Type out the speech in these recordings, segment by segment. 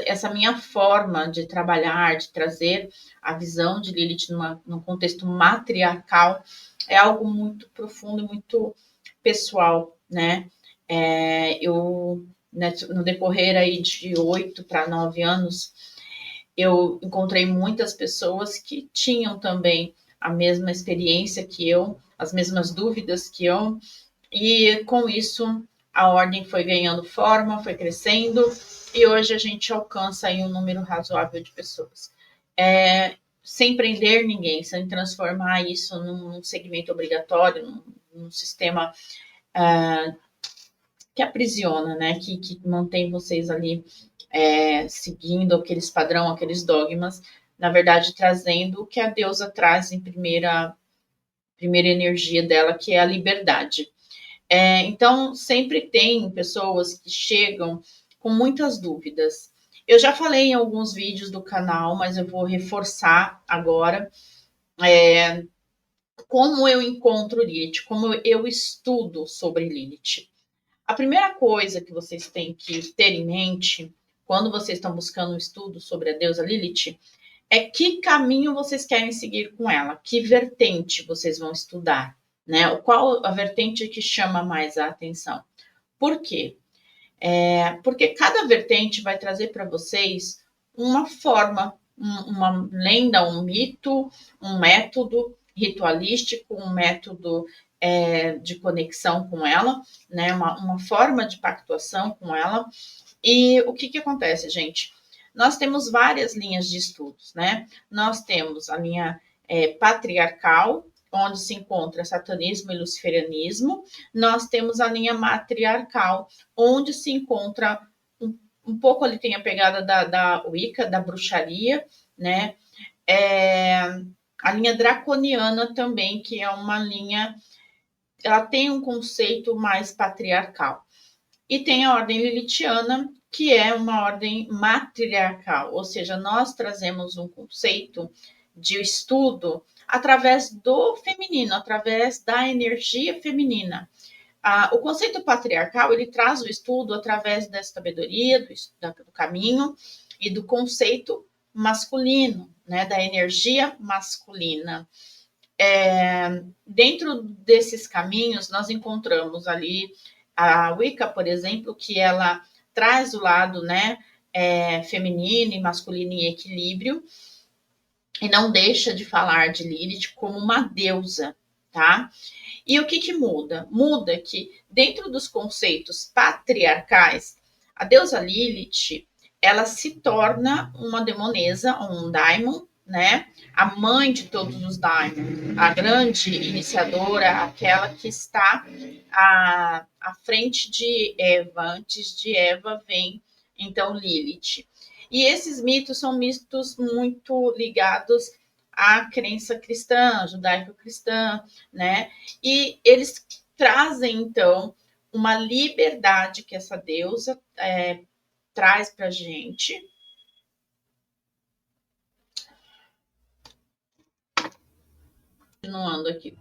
essa minha forma de trabalhar, de trazer a visão de Lilith num contexto matriarcal, é algo muito profundo, muito pessoal, né? Eu, né, no decorrer aí de 8 para 9 anos, eu encontrei muitas pessoas que tinham também a mesma experiência que eu, as mesmas dúvidas que eu, e com isso a ordem foi ganhando forma, foi crescendo, e hoje a gente alcança aí um número razoável de pessoas. Sem prender ninguém, sem transformar isso num segmento obrigatório, num sistema que aprisiona, né? Que mantém vocês ali seguindo aqueles padrão, aqueles dogmas, na verdade trazendo o que a deusa traz em primeira energia dela, que é a liberdade. Então, sempre tem pessoas que chegam com muitas dúvidas. Eu já falei em alguns vídeos do canal, mas eu vou reforçar agora como eu encontro Lilith, como eu estudo sobre Lilith. A primeira coisa que vocês têm que ter em mente, quando vocês estão buscando um estudo sobre a deusa Lilith, é que caminho vocês querem seguir com ela, que vertente vocês vão estudar, né? Qual a vertente que chama mais a atenção? Por quê? Porque cada vertente vai trazer para vocês uma forma, uma lenda, um mito, um método ritualístico, um método de conexão com ela, né? Uma forma de pactuação com ela. E o que acontece, gente? Nós temos várias linhas de estudos, né? Nós temos a linha patriarcal, onde se encontra satanismo e luciferianismo. Nós temos a linha matriarcal, onde se encontra um pouco ali tem a pegada da Wicca, da bruxaria, né? A linha draconiana também, que é uma linha, ela tem um conceito mais patriarcal. E tem a ordem lilithiana, que é uma ordem matriarcal, ou seja, nós trazemos um conceito de estudo através do feminino, através da energia feminina. O conceito patriarcal, ele traz o estudo através da sabedoria, do caminho e do conceito masculino, né, da energia masculina. Dentro desses caminhos, nós encontramos ali a Wicca, por exemplo, que ela traz o lado, né, feminino e masculino em equilíbrio, e não deixa de falar de Lilith como uma deusa, tá? E o que muda? Muda que dentro dos conceitos patriarcais, a deusa Lilith, ela se torna uma demonesa, um daimon, né? A mãe de todos os daimons, a grande iniciadora, aquela que está à frente de Eva. Antes de Eva vem, então, Lilith. E esses mitos são mitos muito ligados à crença cristã, judaico-cristã, né? E eles trazem, então, uma liberdade que essa deusa traz para a gente. Continuando aqui.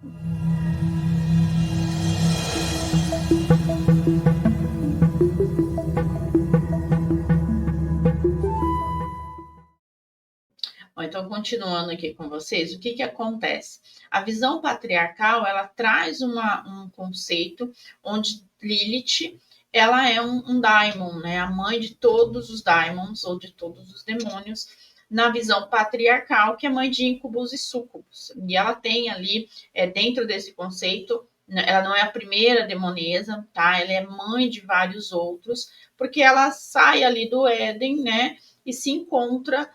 Então, continuando aqui com vocês, o que acontece? A visão patriarcal, ela traz um conceito onde Lilith, ela é um daimon, né? A mãe de todos os daimons, ou de todos os demônios, na visão patriarcal, que é mãe de íncubos e súcubos. E ela tem ali, dentro desse conceito, ela não é a primeira demonesa, tá? Ela é mãe de vários outros, porque ela sai ali do Éden, né? E se encontra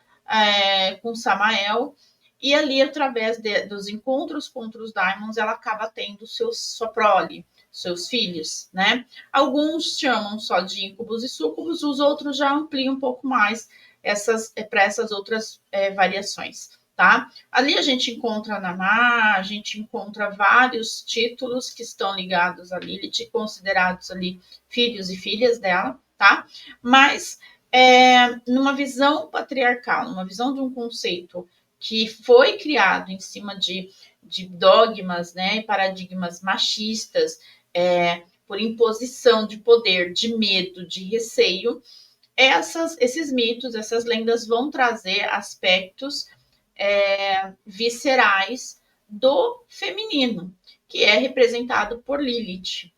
com Samael, e ali, através dos encontros contra os daimons, ela acaba tendo sua prole, seus filhos, né? Alguns chamam só de íncubos e súcubos, os outros já ampliam um pouco mais para essas outras variações, tá? Ali a gente encontra Namá, a gente encontra vários títulos que estão ligados a Lilith, considerados ali filhos e filhas dela, tá? Mas numa visão patriarcal, numa visão de um conceito que foi criado em cima de dogmas, né, paradigmas machistas, por imposição de poder, de medo, de receio, esses mitos, essas lendas vão trazer aspectos viscerais do feminino, que é representado por Lilith.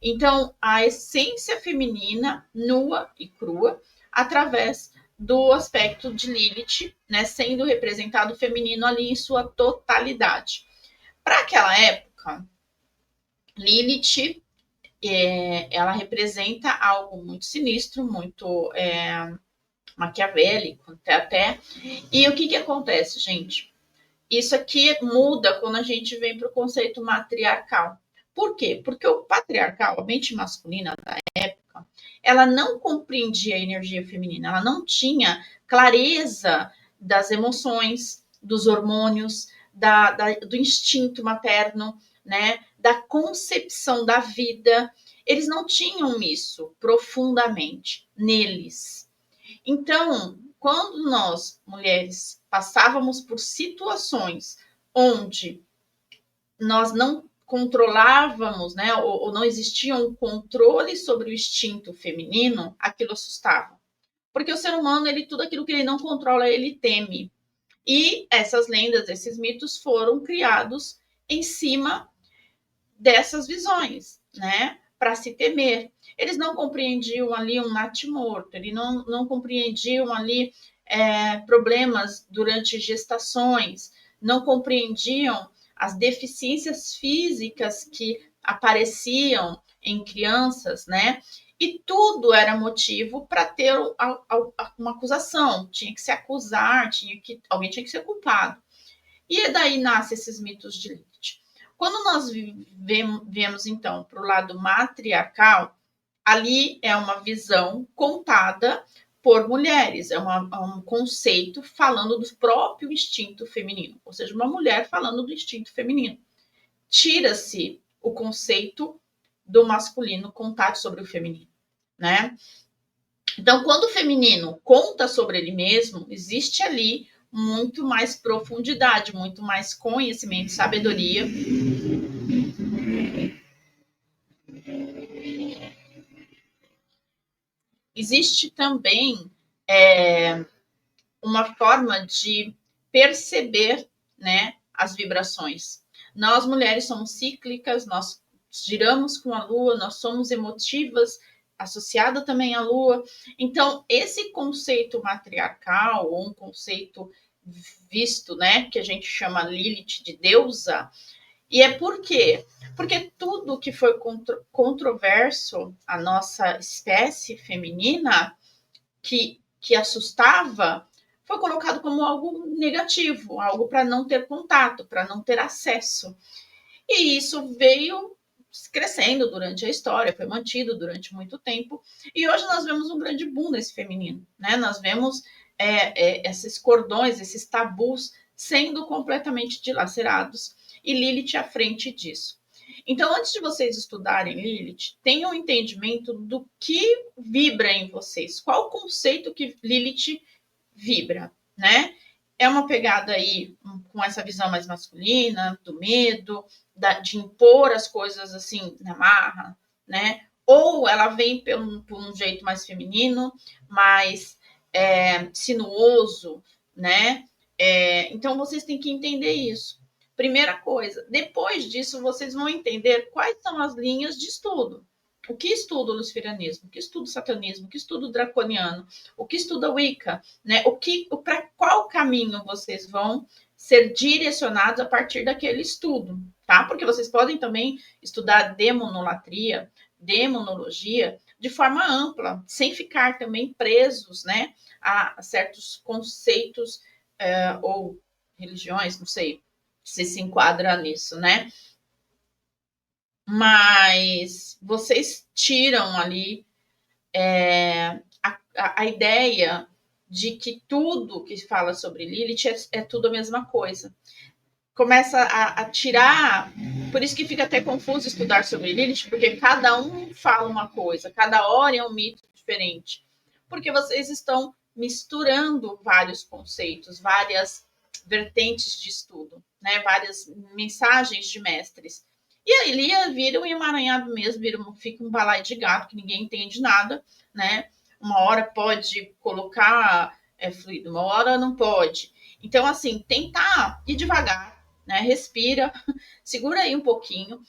Então, a essência feminina, nua e crua, através do aspecto de Lilith, né, sendo representado o feminino ali em sua totalidade. Para aquela época, Lilith ela representa algo muito sinistro, muito maquiavélico até. E o que acontece, gente? Isso aqui muda quando a gente vem para o conceito matriarcal. Por quê? Porque o patriarcal, a mente masculina da época, ela não compreendia a energia feminina, ela não tinha clareza das emoções, dos hormônios, do instinto materno, né? Da concepção da vida. Eles não tinham isso profundamente neles. Então, quando nós, mulheres, passávamos por situações onde nós não controlávamos, né, ou não existia um controle sobre o instinto feminino, aquilo assustava. Porque o ser humano, ele tudo aquilo que ele não controla, ele teme. E essas lendas, esses mitos foram criados em cima dessas visões, né? Para se temer. Eles não compreendiam ali um natimorto, eles não compreendiam ali problemas durante gestações, não compreendiam as deficiências físicas que apareciam em crianças, né? E tudo era motivo para ter uma acusação. Tinha que se acusar, alguém tinha que ser culpado. E daí nascem esses mitos de Lilith. Quando nós vemos, então, para o lado matriarcal, ali é uma visão contada por mulheres, é um conceito falando do próprio instinto feminino, ou seja, uma mulher falando do instinto feminino. Tira-se o conceito do masculino contar sobre o feminino, né? Então, quando o feminino conta sobre ele mesmo, existe ali muito mais profundidade, muito mais conhecimento, sabedoria. Existe também uma forma de perceber, né, as vibrações. Nós, mulheres, somos cíclicas, nós giramos com a lua, nós somos emotivas, associada também à lua. Então, esse conceito matriarcal, ou um conceito visto, né, que a gente chama Lilith de deusa, e é por quê? Porque tudo que foi controverso à nossa espécie feminina, que assustava, foi colocado como algo negativo, algo para não ter contato, para não ter acesso. E isso veio crescendo durante a história, foi mantido durante muito tempo. E hoje nós vemos um grande boom nesse feminino, né? Nós vemos esses cordões, esses tabus sendo completamente dilacerados e Lilith à frente disso. Então, antes de vocês estudarem Lilith, tenham um entendimento do que vibra em vocês, qual o conceito que Lilith vibra, né? É uma pegada aí com essa visão mais masculina, do medo, de impor as coisas assim na marra, né? Ou ela vem por um jeito mais feminino, mais sinuoso, né? Então vocês têm que entender isso. Primeira coisa. Depois disso, vocês vão entender quais são as linhas de estudo. O que estuda o luciferianismo? O que estuda o satanismo? O que estuda o draconiano? O que estuda o Wicca? Né? Para qual caminho vocês vão ser direcionados a partir daquele estudo, tá? Porque vocês podem também estudar demonolatria, demonologia, de forma ampla, sem ficar também presos, né, a certos conceitos ou religiões, não sei se enquadra nisso, né? Mas vocês tiram ali a ideia de que tudo que fala sobre Lilith é tudo a mesma coisa. Começa a tirar. Por isso que fica até confuso estudar sobre Lilith, porque cada um fala uma coisa, cada hora é um mito diferente. Porque vocês estão misturando vários conceitos, várias vertentes de estudo, né? Várias mensagens de mestres. E aí vira um emaranhado mesmo, fica um balaio de gato que ninguém entende nada, né? uma hora pode colocar fluido, uma hora não pode. Então, assim, tentar ir devagar, né? Respira, segura aí um pouquinho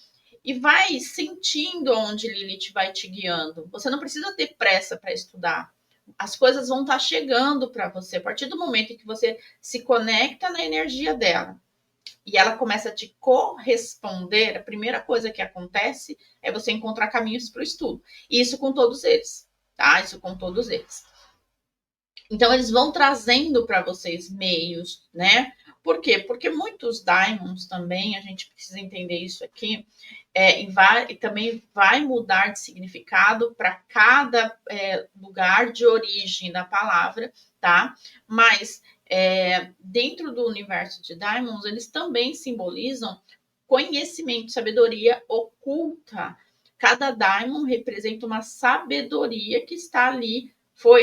e vai sentindo onde Lilith vai te guiando. Você não precisa ter pressa para estudar. As coisas vão estar chegando para você a partir do momento em que você se conecta na energia dela e ela começa a te corresponder. A primeira coisa que acontece é você encontrar caminhos para o estudo. E isso com todos eles, tá? Isso com todos eles. Então, eles vão trazendo para vocês meios, né? Por quê? Porque muitos daimons também, a gente precisa entender isso aqui, e também vai mudar de significado para cada lugar de origem da palavra, tá? Mas dentro do universo de daimons, eles também simbolizam conhecimento, sabedoria oculta. Cada daimon representa uma sabedoria que está ali,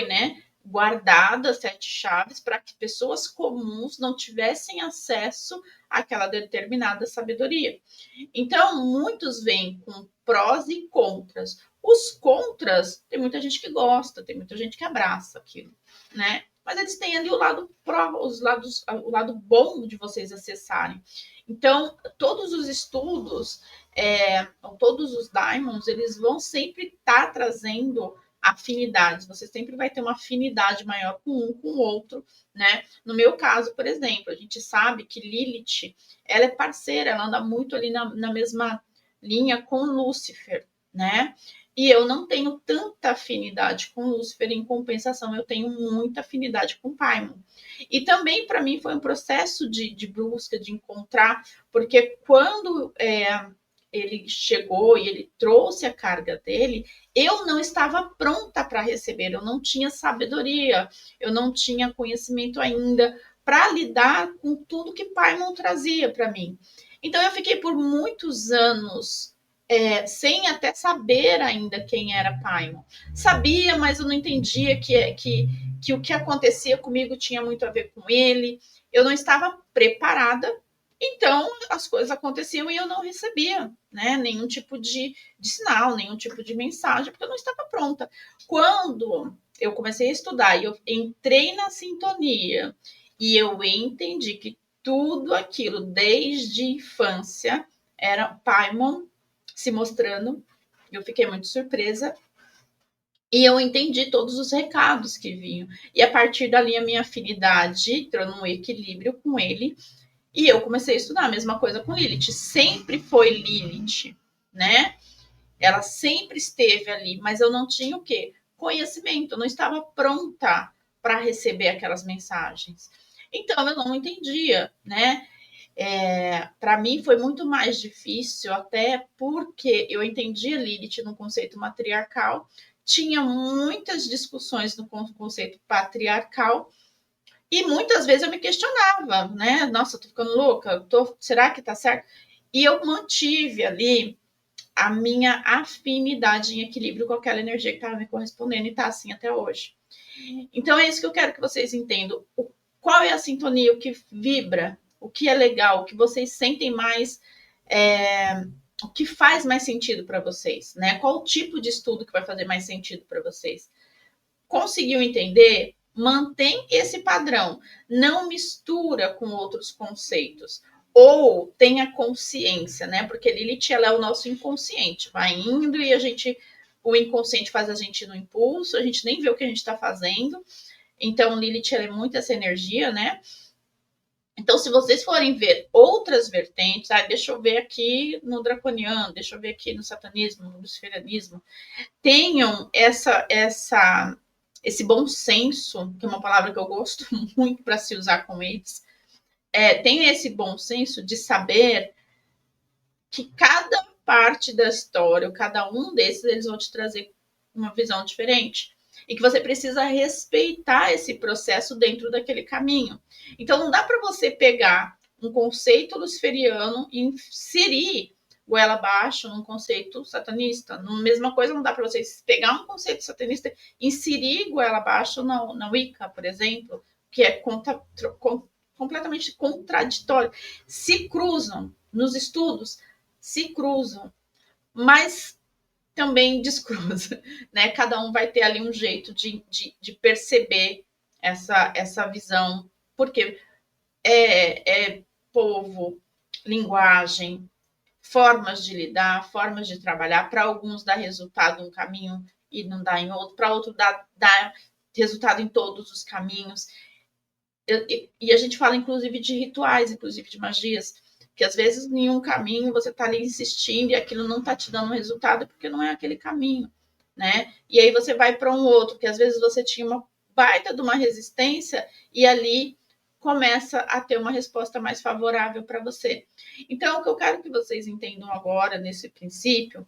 né? Guardada, 7 chaves, para que pessoas comuns não tivessem acesso àquela determinada sabedoria. Então, muitos vêm com prós e contras. Os contras, tem muita gente que gosta, tem muita gente que abraça aquilo, né? Mas eles têm ali o lado bom de vocês acessarem. Então, todos os estudos, todos os daimons, eles vão sempre estar trazendo afinidades. Você sempre vai ter uma afinidade maior com um com o outro, né? No meu caso, por exemplo, a gente sabe que Lilith, ela é parceira, ela anda muito ali na mesma linha com Lúcifer, né? E eu não tenho tanta afinidade com Lúcifer, em compensação, eu tenho muita afinidade com Paimon. E também, para mim, foi um processo de busca, de encontrar, porque quando ele chegou e ele trouxe a carga dele, eu não estava pronta para receber, eu não tinha sabedoria, eu não tinha conhecimento ainda para lidar com tudo que Paimon trazia para mim. Então eu fiquei por muitos anos sem até saber ainda quem era Paimon. Sabia, mas eu não entendia que o que acontecia comigo tinha muito a ver com ele. Eu não estava preparada, então as coisas aconteciam e eu não recebia, né, nenhum tipo de sinal, nenhum tipo de mensagem, porque eu não estava pronta. Quando eu comecei a estudar e eu entrei na sintonia e eu entendi que tudo aquilo desde a infância era Paimon se mostrando, eu fiquei muito surpresa. E eu entendi todos os recados que vinham. E a partir dali a minha afinidade entrou num equilíbrio com ele. E eu comecei a estudar a mesma coisa com Lilith. Sempre foi Lilith, né? Ela sempre esteve ali, mas eu não tinha o quê? Conhecimento. Eu não estava pronta para receber aquelas mensagens. Então eu não entendia, né? Para mim foi muito mais difícil, até porque eu entendia Lilith no conceito matriarcal, tinha muitas discussões no conceito patriarcal, e muitas vezes eu me questionava, né? Nossa, tô ficando louca, será que tá certo? E eu mantive ali a minha afinidade em equilíbrio com aquela energia que estava me correspondendo, e tá assim até hoje. Então é isso que eu quero que vocês entendam. Qual é a sintonia, o que vibra, o que é legal, o que vocês sentem mais, o que faz mais sentido para vocês, né? Qual o tipo de estudo que vai fazer mais sentido para vocês? Conseguiu entender? Mantém esse padrão, não mistura com outros conceitos. Ou tenha consciência, né? Porque Lilith, ela é o nosso inconsciente, vai indo e o inconsciente faz a gente no impulso, a gente nem vê o que a gente está fazendo. Então, Lilith, ela é muito essa energia, né? Então, se vocês forem ver outras vertentes, deixa eu ver aqui no draconiano, deixa eu ver aqui no satanismo, no luciferianismo, tenham esse bom senso, que é uma palavra que eu gosto muito para se usar com eles, tenham esse bom senso de saber que cada parte da história, cada um desses, eles vão te trazer uma visão diferente. E que você precisa respeitar esse processo dentro daquele caminho. Então, não dá para você pegar um conceito luciferiano e inserir goela abaixo num conceito satanista. A mesma coisa, não dá para você pegar um conceito satanista e inserir goela abaixo na Wicca, por exemplo, que é completamente contraditório. Se cruzam nos estudos, se cruzam, mas também descruza, né? Cada um vai ter ali um jeito de perceber essa visão, porque é povo, linguagem, formas de lidar, formas de trabalhar. Para alguns dá resultado em um caminho e não dá em outro, para outro dá resultado em todos os caminhos. E a gente fala, inclusive, de rituais, inclusive de magias, que às vezes em um caminho você está ali insistindo e aquilo não está te dando resultado porque não é aquele caminho, né? E aí você vai para um outro, que às vezes você tinha uma baita de uma resistência e ali começa a ter uma resposta mais favorável para você. Então, o que eu quero que vocês entendam agora, nesse princípio,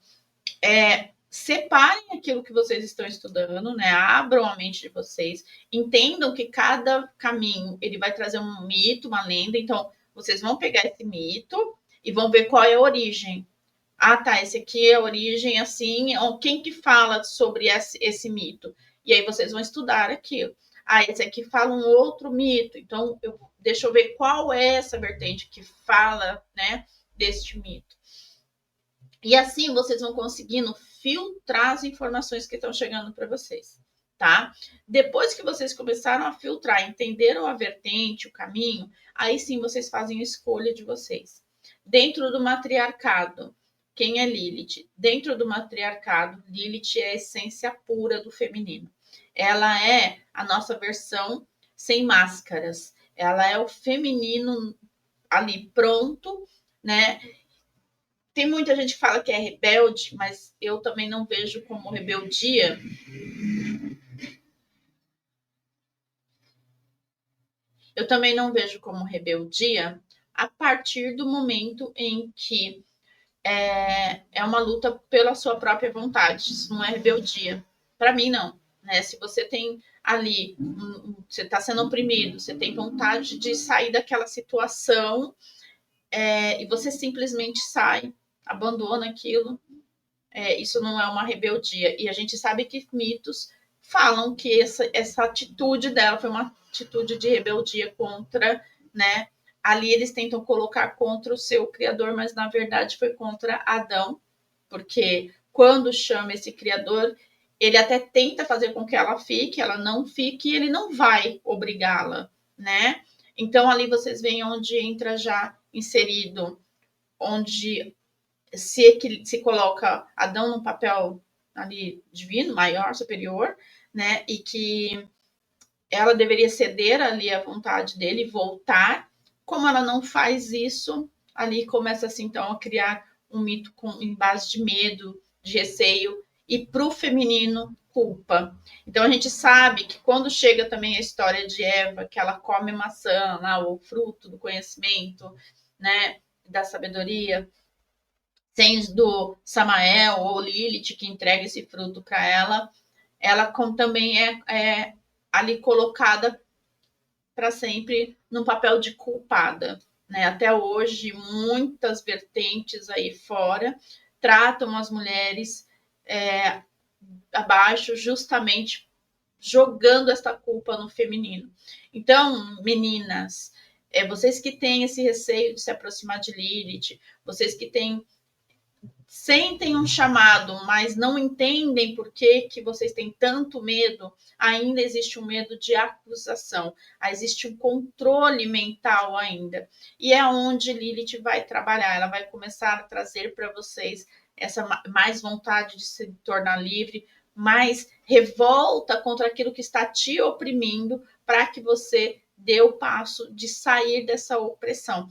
separem aquilo que vocês estão estudando, né? Abram a mente de vocês, entendam que cada caminho ele vai trazer um mito, uma lenda. Então, vocês vão pegar esse mito e vão ver qual é a origem. Ah, tá, esse aqui é a origem assim. Quem que fala sobre esse mito? E aí vocês vão estudar aquilo. Ah, esse aqui fala um outro mito. Então, deixa eu ver qual é essa vertente que fala, né, deste mito. E assim vocês vão conseguindo filtrar as informações que estão chegando para vocês, tá? Depois que vocês começaram a filtrar, entenderam a vertente, o caminho, aí sim vocês fazem a escolha de vocês. Dentro do matriarcado, quem é Lilith? Dentro do matriarcado, Lilith é a essência pura do feminino. Ela é a nossa versão sem máscaras. Ela é o feminino ali pronto, né? Tem muita gente que fala que é rebelde, mas eu também não vejo como rebeldia. Eu também não vejo como rebeldia a partir do momento em que é uma luta pela sua própria vontade. Isso não é rebeldia. Para mim, não. Né? Se você tem ali, você está sendo oprimido, você tem vontade de sair daquela situação e você simplesmente sai, abandona aquilo, isso não é uma rebeldia. E a gente sabe que mitos falam que essa atitude dela foi uma atitude de rebeldia contra, né? Ali eles tentam colocar contra o seu criador, mas na verdade foi contra Adão, porque quando chama esse criador, ele até tenta fazer com que ela não fique, e ele não vai obrigá-la, né? Então ali vocês veem onde entra já inserido, onde se coloca Adão num papel ali divino, maior, superior, né? E que ela deveria ceder ali à vontade dele e voltar. Como ela não faz isso, ali começa-se então a criar um mito em base de medo, de receio e para o feminino culpa. Então a gente sabe que quando chega também a história de Eva, que ela come maçã, lá, o fruto do conhecimento, né, da sabedoria, sendo Samael ou Lilith que entrega esse fruto para ela também é ali colocada para sempre no papel de culpada. Né? Até hoje, muitas vertentes aí fora tratam as mulheres abaixo, justamente jogando essa culpa no feminino. Então, meninas, vocês que têm esse receio de se aproximar de Lilith, vocês que sentem um chamado, mas não entendem por que vocês têm tanto medo, ainda existe um medo de acusação, existe um controle mental ainda. E é onde Lilith vai trabalhar, ela vai começar a trazer para vocês essa mais vontade de se tornar livre, mais revolta contra aquilo que está te oprimindo, para que você dê o passo de sair dessa opressão.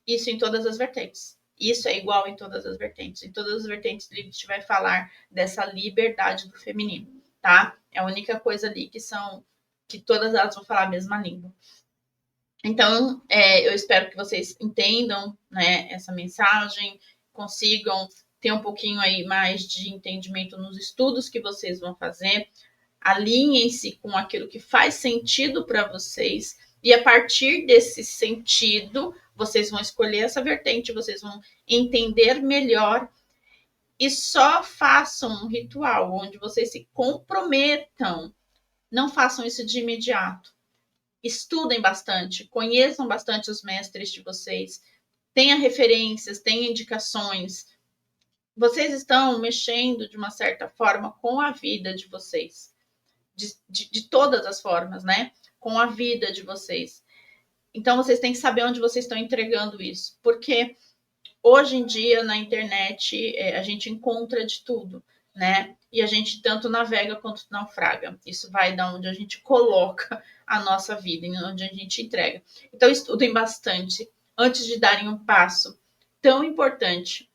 Isso em todas as vertentes. Isso é igual em todas as vertentes. Em todas as vertentes, Lilith vai falar dessa liberdade do feminino, tá? É a única coisa ali que todas elas vão falar a mesma língua. Então, eu espero que vocês entendam, né, essa mensagem, consigam ter um pouquinho aí mais de entendimento nos estudos que vocês vão fazer, alinhem-se com aquilo que faz sentido para vocês, e a partir desse sentido, vocês vão escolher essa vertente, vocês vão entender melhor e só façam um ritual onde vocês se comprometam. Não façam isso de imediato. Estudem bastante, conheçam bastante os mestres de vocês, tenha referências, tenha indicações. vocês estão mexendo de uma certa forma com a vida de vocês, de todas as formas, né? Com a vida de vocês. Então, vocês têm que saber onde vocês estão entregando isso, porque hoje em dia na internet a gente encontra de tudo, né? E a gente tanto navega quanto naufraga. Isso vai da onde a gente coloca a nossa vida, e onde a gente entrega. Então, estudem bastante antes de darem um passo tão importante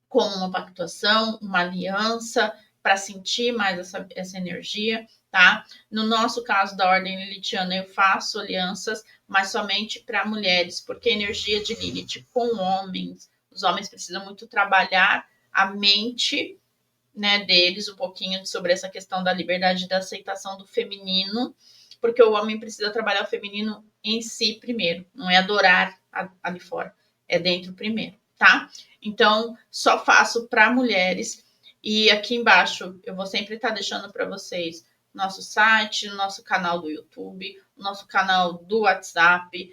como uma pactuação, uma aliança, para sentir mais essa energia, tá? No nosso caso da Ordem Lilithiana, eu faço alianças, mas somente para mulheres, porque a energia de Lilith com homens, os homens precisam muito trabalhar a mente, né, deles, um pouquinho sobre essa questão da liberdade e da aceitação do feminino, porque o homem precisa trabalhar o feminino em si primeiro, não é adorar ali fora, é dentro primeiro, tá? Então, só faço para mulheres. E aqui embaixo eu vou sempre estar deixando para vocês nosso site, nosso canal do YouTube, nosso canal do WhatsApp,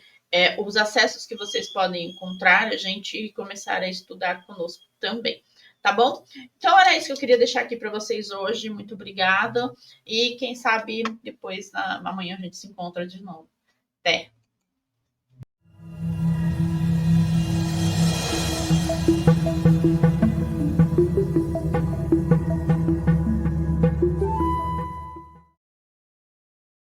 os acessos que vocês podem encontrar a gente e começar a estudar conosco também, tá bom? Então era isso que eu queria deixar aqui para vocês hoje. Muito obrigada e quem sabe depois amanhã a gente se encontra de novo. Até!